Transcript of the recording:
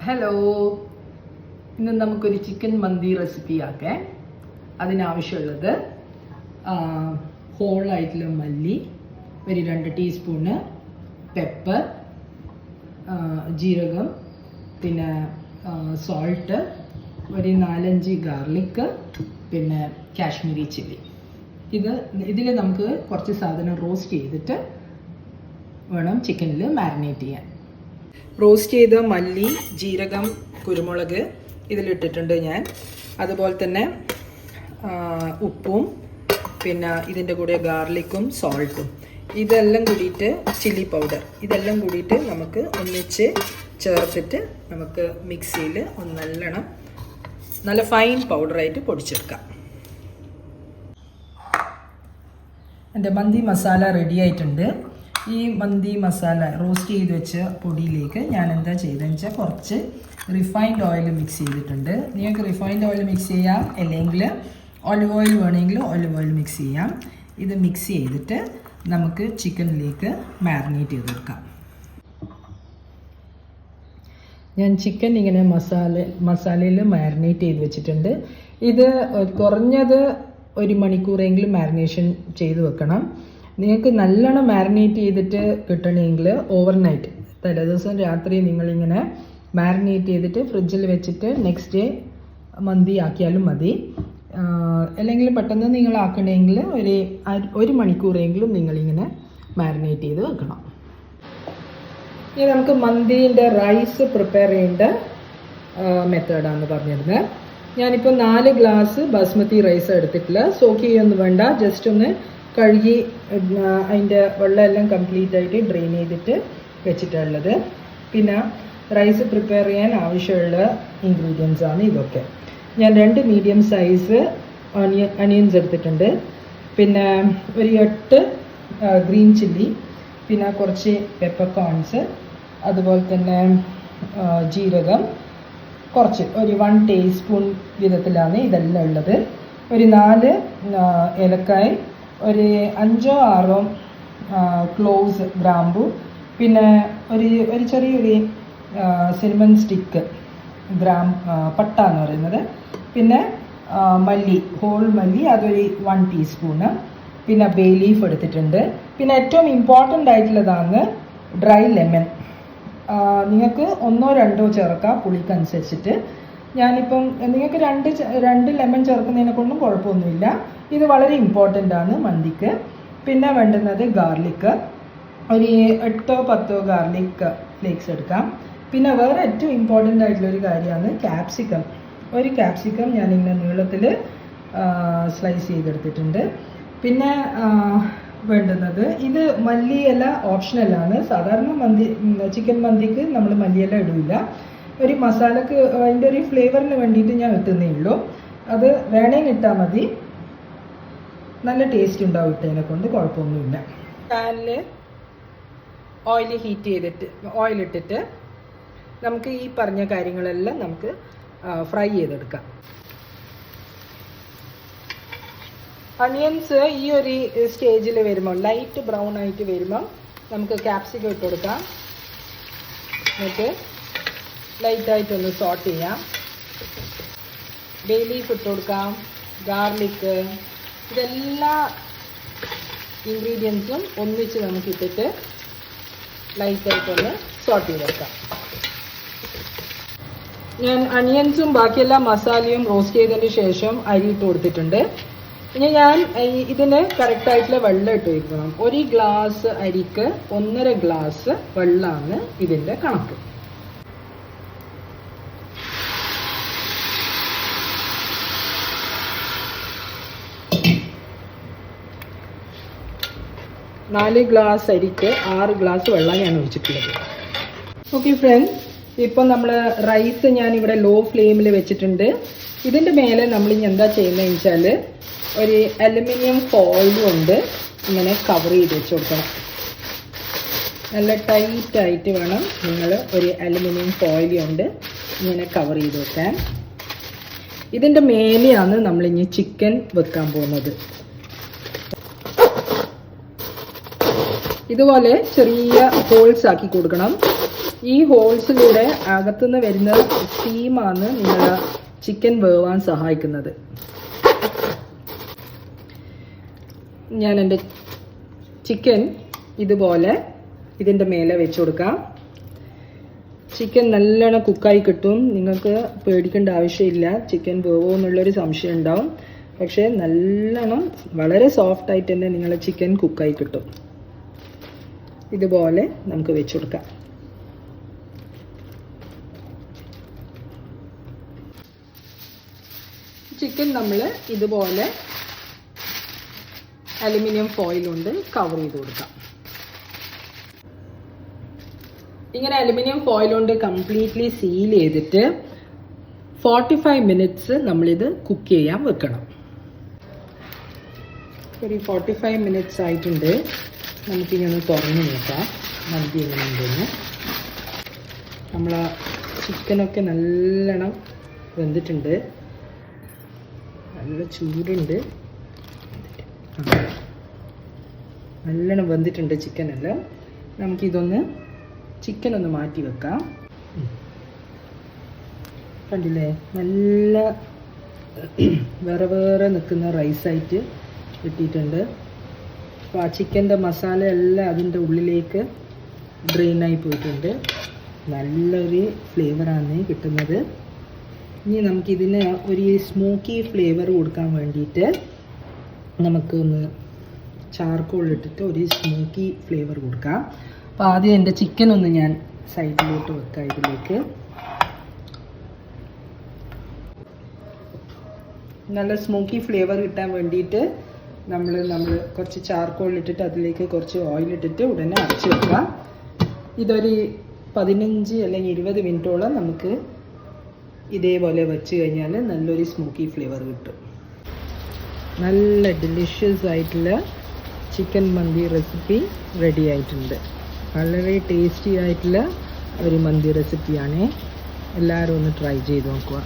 Hello, ഇന്ന് നമുക്കൊരു chicken മന്തി recipe Aake. അതിനാവശ്യമുള്ളത് ഹോളായിട്ടുള്ള മല്ലി, ഒരു 2 ടീസ്പൂണ് പെപ്പർ, ജീരകം, പിന്നെ സോൾട്ട്, ഒരു 4-5 ഗാർലിക്ക്, പിന്നെ കാശ്മീരി ചില്ലി. ഇതിൽ നമുക്ക് കുറച്ച് സാധനം റോസ്റ്റ് ചെയ്തിട്ട് വേണം ചിക്കനിൽ മാരിനേറ്റ് ചെയ്യാൻ. റോസ്റ്റ് ചെയ്ത മല്ലി, ജീരകം, കുരുമുളക് ഇതിലിട്ടിട്ടുണ്ട് ഞാൻ. അതുപോലെ തന്നെ ഉപ്പും പിന്നെ ഇതിൻ്റെ കൂടെ ഗാർലിക്കും സോൾട്ടും ഇതെല്ലാം കൂടിയിട്ട് ചില്ലി പൗഡർ ഇതെല്ലാം കൂടിയിട്ട് നമുക്ക് ഒന്നിച്ച് ചേർത്തിട്ട് നമുക്ക് മിക്സിയിൽ നല്ലോണം നല്ല ഫൈൻ പൗഡറായിട്ട് പൊടിച്ചെടുക്കാം. എൻ്റെ മന്തി മസാല റെഡി ആയിട്ടുണ്ട്. ഈ മന്തി മസാല റോസ്റ്റ് ചെയ്ത് വെച്ച പൊടിയിലേക്ക് ഞാൻ എന്താ ചെയ്തതെന്ന് വെച്ചാൽ കുറച്ച് റിഫൈൻഡ് ഓയിൽ മിക്സ് ചെയ്തിട്ടുണ്ട്. നിങ്ങൾക്ക് റിഫൈൻഡ് ഓയിൽ മിക്സ് ചെയ്യാം, അല്ലെങ്കിൽ ഒലിവ് ഓയിൽ വേണമെങ്കിൽ ഒലിവ് ഓയിൽ മിക്സ് ചെയ്യാം. ഇത് മിക്സ് ചെയ്തിട്ട് നമുക്ക് ചിക്കനിലേക്ക് മാരിനേറ്റ് ചെയ്തെടുക്കാം. ഞാൻ ചിക്കൻ ഇങ്ങനെ മസാലയിൽ മാരിനേറ്റ് ചെയ്ത് വെച്ചിട്ടുണ്ട്. ഇത് കുറഞ്ഞത് 1 മണിക്കൂറെങ്കിലും മാരിനേഷൻ ചെയ്ത് വെക്കണം. നിങ്ങൾക്ക് നല്ലോണം മാരിനേറ്റ് ചെയ്തിട്ട് കിട്ടണമെങ്കിൽ ഓവർനൈറ്റ് തലേദിവസം രാത്രി നിങ്ങളിങ്ങനെ മാരിനേറ്റ് ചെയ്തിട്ട് ഫ്രിഡ്ജിൽ വെച്ചിട്ട് നെക്സ്റ്റ് ഡേ മന്തി ആക്കിയാലും മതി. അല്ലെങ്കിൽ പെട്ടെന്ന് നിങ്ങൾ ആക്കണമെങ്കിൽ 1 മണിക്കൂറെങ്കിലും നിങ്ങളിങ്ങനെ മാരിനേറ്റ് ചെയ്ത് വെക്കണം. ഇനി നമുക്ക് മന്തീൻ്റെ റൈസ് പ്രിപ്പയർ ചെയ്യേണ്ട മെത്തേഡാണ് പറഞ്ഞിരുന്നത്. ഞാനിപ്പോൾ 4 ഗ്ലാസ് ബാസ്മതി റൈസ് എടുത്തിട്ടില്ല. സോക്ക് ചെയ്യൊന്നും വേണ്ട, ജസ്റ്റ് ഒന്ന് കഴുകി അതിൻ്റെ വെള്ളമെല്ലാം കംപ്ലീറ്റ് ആയിട്ട് ഡ്രെയിൻ ചെയ്തിട്ട് വെച്ചിട്ടുള്ളത്. പിന്നെ റൈസ് പ്രിപ്പയർ ചെയ്യാൻ ആവശ്യമുള്ള ഇൻഗ്രീഡിയൻസ് ആണ് ഇതൊക്കെ. ഞാൻ 2 മീഡിയം സൈസ് അണിയൻസ് എടുത്തിട്ടുണ്ട്. പിന്നെ ഒരു 8 ഗ്രീൻ ചില്ലി, പിന്നെ കുറച്ച് പെപ്പർകോൺസ്, അതുപോലെ തന്നെ ജീരകം കുറച്ച് ഒരു 1 ടീസ്പൂൺ വിധത്തിലാണ് ഇതെല്ലാം ഉള്ളത്. ഒരു 4 ഏലക്കായ, ഒരു 5-6 ക്ലോവ്സ് ഗ്രാമ്പു, പിന്നെ ഒരു ചെറിയൊരു സിനമൺ സ്റ്റിക്ക് പട്ട എന്ന് പറയുന്നത്, പിന്നെ മല്ലി, ഹോൾ മല്ലി അതൊരു 1 ടീസ്പൂണ്, പിന്നെ ബേ ലീഫ് എടുത്തിട്ടുണ്ട്. പിന്നെ ഏറ്റവും ഇമ്പോർട്ടൻ്റ് ആയിട്ടുള്ളതാണ് ഡ്രൈ ലെമൺ. നിങ്ങൾക്ക് 1-2 ചേർക്കാം പുളിക്കനുസരിച്ചിട്ട്. ഞാനിപ്പം നിങ്ങൾക്ക് 2 ലെമൺ ചേർക്കുന്നതിനെ കൊണ്ടും കുഴപ്പമൊന്നുമില്ല. ഇത് വളരെ ഇമ്പോർട്ടൻ്റ് ആണ് മന്തിക്ക്. പിന്നെ വേണ്ടുന്നത് ഗാർലിക്ക്, ഒരു 8-10 ഗാർലിക് ഫ്ലേക്സ് എടുക്കാം. പിന്നെ വേറെ ഏറ്റവും ഇമ്പോർട്ടൻ്റ് ആയിട്ടുള്ളൊരു കാര്യമാണ് ക്യാപ്സിക്കം. ഒരു ക്യാപ്സിക്കം ഞാനിങ്ങനെ നീളത്തിൽ സ്ലൈസ് ചെയ്തെടുത്തിട്ടുണ്ട്. പിന്നെ വേണ്ടുന്നത് ഇത് മല്ലിയില ഓപ്ഷണലാണ്. സാധാരണ ചിക്കൻ മന്തിക്ക് നമ്മൾ മല്ലിയില ഇടില്ല. ഒരു മസാലക്ക് അതിൻ്റെ ഒരു ഫ്ലേവറിന് വേണ്ടിയിട്ട് ഞാൻ ഇട്ടുന്നേ ഉള്ളൂ. അത് വേണമെങ്കിൽ ഇട്ടാൽ മതി, നല്ല ടേസ്റ്റ് ഉണ്ടാവും ഇട്ടതിനെ കൊണ്ട്, കുഴപ്പമൊന്നുമില്ല. പാനിൽ ഓയിൽ ഹീറ്റ് ചെയ്തിട്ട് ഓയിലിട്ടിട്ട് നമുക്ക് ഈ പറഞ്ഞ കാര്യങ്ങളെല്ലാം നമുക്ക് ഫ്രൈ ചെയ്തെടുക്കാം. അണിയൻസ് ഈ ഒരു സ്റ്റേജിൽ വരുമ്പോൾ ലൈറ്റ് ബ്രൗൺ ആയിട്ട് വരുമ്പം നമുക്ക് ക്യാപ്സിക്കം ഇട്ട് കൊടുക്കാം. എന്നിട്ട് ലൈറ്റായിട്ടൊന്ന് സോട്ട് ചെയ്യാം. ബേ ലീഫ് ഇട്ട് കൊടുക്കാം, ഗാർലിക്ക്, ഇതെല്ലാ ഇൻഗ്രീഡിയൻസും ഒന്നിച്ച് നമുക്ക് ഇട്ടിട്ട് ലൈറ്റായിട്ടൊന്ന് സോട്ട് ചെയ്തെടുക്കാം. ഞാൻ അണിയൻസും ബാക്കിയെല്ലാ മസാലയും റോസ്റ്റ് ചെയ്തതിന് ശേഷം അരി ഇട്ട് കൊടുത്തിട്ടുണ്ട്. ഇനി ഞാൻ ഇതിന് കറക്റ്റായിട്ടുള്ള വെള്ളം ഇട്ട് വയ്ക്കണം. 1 ഗ്ലാസ് അരിക്ക് 1.5 ഗ്ലാസ് വെള്ളമാണ് ഇതിൻ്റെ കണക്ക്. നാല് ഗ്ലാസ് അരിക്ക് 6 ഗ്ലാസ് വെള്ളം ഞാൻ ഒഴിച്ചിട്ടുള്ളത്. ഓക്കെ ഫ്രണ്ട്സ്, ഇപ്പം നമ്മൾ റൈസ് ഞാനിവിടെ ലോ ഫ്ലെയിമിൽ വെച്ചിട്ടുണ്ട്. ഇതിൻ്റെ മേലെ നമ്മളിനി എന്താ ചെയ്യുന്നതെന്ന് വെച്ചാൽ ഒരു അലുമിനിയം ഫോയിൽ കൊണ്ട് ഇങ്ങനെ കവർ ചെയ്ത് വെച്ച് കൊടുക്കണം. നല്ല ടൈറ്റായിട്ട് വേണം നിങ്ങൾ ഒരു അലുമിനിയം ഫോയിൽ കൊണ്ട് ഇങ്ങനെ കവർ ചെയ്ത് വെക്കാൻ. ഇതിൻ്റെ മേലെയാണ് നമ്മളിനി ചിക്കൻ വെക്കാൻ പോകുന്നത്. ഇതുപോലെ ചെറിയ ഹോൾസ് ആക്കി കൊടുക്കണം. ഈ ഹോൾസിലൂടെ അകത്തുനിന്ന് വരുന്ന സ്റ്റീമാണ് നിങ്ങളുടെ ചിക്കൻ വേവാൻ സഹായിക്കുന്നത്. ഞാൻ എൻ്റെ ചിക്കൻ ഇതുപോലെ ഇതിൻ്റെ മേലെ വെച്ച് കൊടുക്കാം. ചിക്കൻ നല്ലോണം കുക്കായി കിട്ടും. നിങ്ങൾക്ക് പേടിക്കേണ്ട ആവശ്യമില്ല ചിക്കൻ വേവോ എന്നുള്ളൊരു സംശയം ഉണ്ടാവും. പക്ഷേ നല്ലോണം വളരെ സോഫ്റ്റായിട്ട് തന്നെ നിങ്ങളുടെ ചിക്കൻ കുക്കായി കിട്ടും. ഇതുപോലെ നമുക്ക് വെച്ച് കൊടുക്കാം. ചിക്കൻ നമ്മൾ ഇതുപോലെ അലുമിനിയം ഫോയിൽ കൊണ്ട് കവർ ചെയ്ത് കൊടുക്കാം. ഇങ്ങനെ അലുമിനിയം ഫോയിൽ കൊണ്ട് കംപ്ലീറ്റ്ലി സീൽ ചെയ്തിട്ട് 45 മിനിറ്റ്സ് നമ്മളിത് കുക്ക് ചെയ്യാൻ വെക്കണം. ഒരു 45 മിനിറ്റ്സ് ആയിട്ടുണ്ട്. നമുക്കിങ്ങനെ തുറന്ന് നോക്കാം മന്തി എങ്ങനെ ഉണ്ടെന്ന്. നമ്മൾ ചിക്കനൊക്കെ നല്ലോണം വെന്തിട്ടുണ്ട്, നല്ല ചൂടുണ്ട്, നല്ലോണം വെന്തിട്ടുണ്ട് ചിക്കനെല്ലാം. നമുക്കിതൊന്ന് ചിക്കൻ ഒന്ന് മാറ്റി വെക്കാം. കണ്ടില്ലേ, നല്ല വേറെ വേറെ നിൽക്കുന്ന റൈസായിട്ട് കിട്ടിയിട്ടുണ്ട്. അപ്പോൾ ആ ചിക്കൻ്റെ മസാല എല്ലാം അതിൻ്റെ ഉള്ളിലേക്ക് ഡ്രെയിനായി പോയിട്ടുണ്ട്. നല്ലൊരു ഫ്ലേവറാണ് കിട്ടുന്നത്. ഇനി നമുക്കിതിന് ഒരു സ്മോക്കി ഫ്ലേവർ കൊടുക്കാൻ വേണ്ടിയിട്ട് നമുക്കൊന്ന് ചാർക്കോൾ ഇട്ടിട്ട് ഒരു സ്മോക്കി ഫ്ലേവർ കൊടുക്കാം. അപ്പോൾ ആദ്യം എൻ്റെ ചിക്കൻ ഒന്ന് ഞാൻ സൈഡിലോട്ട് വെക്കാം. ഇതിലേക്ക് നല്ല സ്മോക്കി ഫ്ലേവർ കിട്ടാൻ വേണ്ടിയിട്ട് നമ്മൾ കുറച്ച് ചാർക്കോൾ ഇട്ടിട്ട് അതിലേക്ക് കുറച്ച് ഓയിൽ ഇട്ടിട്ട് ഉടനെ അടച്ച് വെക്കാം. ഇതൊരു 15 അല്ലെങ്കിൽ 20 മിനിറ്റോളം നമുക്ക് ഇതേപോലെ വെച്ച് കഴിഞ്ഞാൽ നല്ലൊരു സ്മോക്കി ഫ്ലേവർ കിട്ടും. നല്ല ഡെലിഷ്യസ് ആയിട്ടുള്ള ചിക്കൻ മന്തി റെസിപ്പി റെഡി ആയിട്ടുണ്ട്. വളരെ ടേസ്റ്റി ആയിട്ടുള്ള ഒരു മന്തി റെസിപ്പിയാണ്. എല്ലാവരും ഒന്ന് ട്രൈ ചെയ്ത് നോക്കുക.